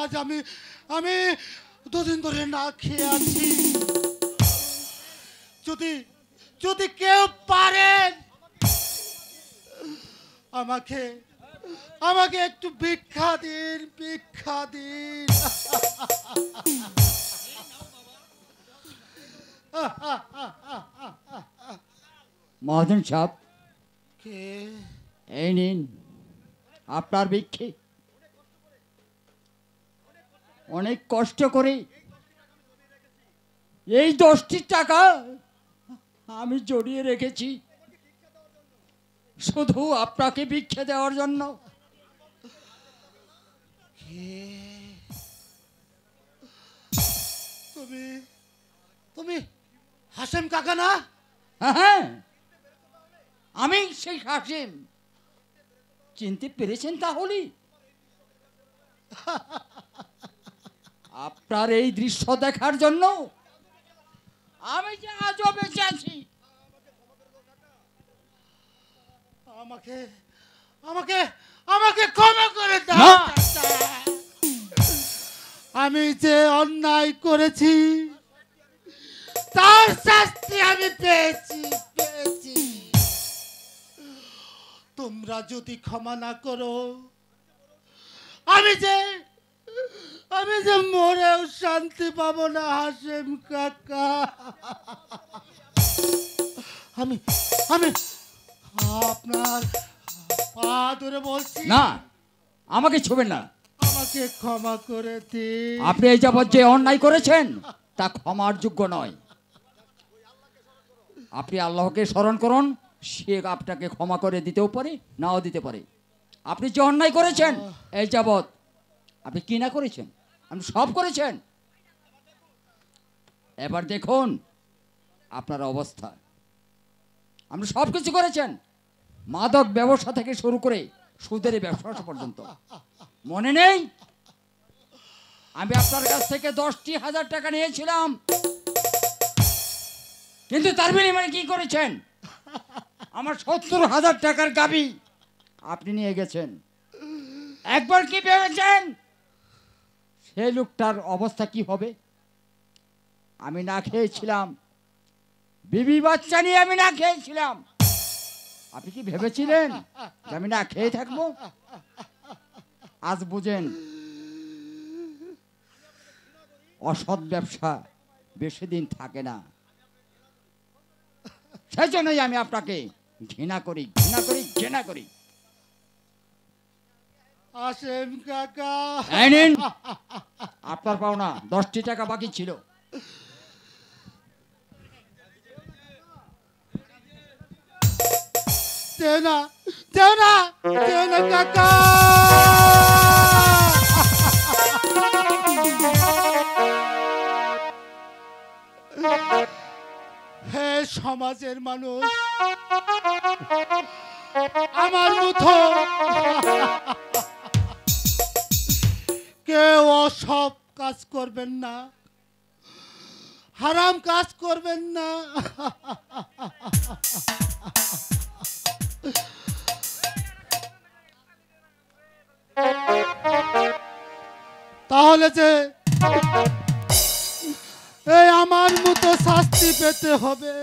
আজ আমি আমি দুদিন ধরে না খেয়ে আছি। যদি যদি কেউ পারেন আমাকে আমাকে একটু ভিক্ষা দিন, ভিক্ষা দিন। মহাজন সাহেব, কে? এই নিন আপনার ভিক্ষে। অনেক কষ্ট করে এই 10টি টাকা আমি জড়িয়ে রেখেছি শুধু আপনাকে ভিক্ষে দেওয়ার জন্য। তুমি তুমি হাসেম কাকা না? হ্যাঁ, আমি সেই হাসিম। চিনতে পেরেছেন তাহলে? আপনার এই দৃশ্য দেখার জন্য আমি যে আজও বেঁচে আছি। আমাকে আমাকে আমাকে ক্ষমা করে দাও। আমি যে অন্যায় করেছি তার শাস্তি আমি পেয়েছি। তোমরা যদি ক্ষমা না করো আমি যে মরেও শান্তি পাবো না হাসেম কাকা। আমি আমি আপনার পা ধরে বলছি, না, আমাকে ছুবেন না। আমাকে ক্ষমা করে দিন। আপনি এই যাবৎ যে অন্যায় করেছেন তা ক্ষমার যোগ্য নয়। আপনি আল্লাহকে স্মরণ করুন, সে আপনাকে ক্ষমা করে দিতেও পারে, নাও দিতে পারে। আপনি যে অন্যায় করেছেন এই যাবৎ, আপনি কি না করেছেন? আপনি সব করেছেন। এবার দেখুন আপনার অবস্থা। আপনি সব কিছু করেছেন, মাদক ব্যবসা থেকে শুরু করে সুদের ব্যবসা পর্যন্ত। মনে নেই আমি আপনার কাছ থেকে 10,000 টাকা নিয়েছিলাম, কিন্তু তার বিনিময়ে কি করেছেন? আমার 70,000 টাকার গাবি আপনি নিয়ে গেছেন। একবার কি ভেবেছেন সেই লোকটার অবস্থা কি হবে? আমি না খেয়েছিলাম, বিবি বাচ্চা নিয়ে আমি না খেয়েছিলাম। আপনি কি ভেবেছিলেন যে আমি না খেয়ে থাকবো? আজ বুঝেন অসৎ ব্যবসা বেশি দিন থাকে না। সেই জন্যই আমি আপনাকে ঘৃণা করি। হাসেম কাকা, এই নিন আপনার পাওনা 10টি টাকা বাকি ছিল। দেও না কাকা। হে সমাজের মানুষ, আমার মতো কেউ অসৎ কাজ করবেন না, হারাম কাজ করবেন না। তাহলে যে এই আমার মতো শাস্তি পেতে হবে।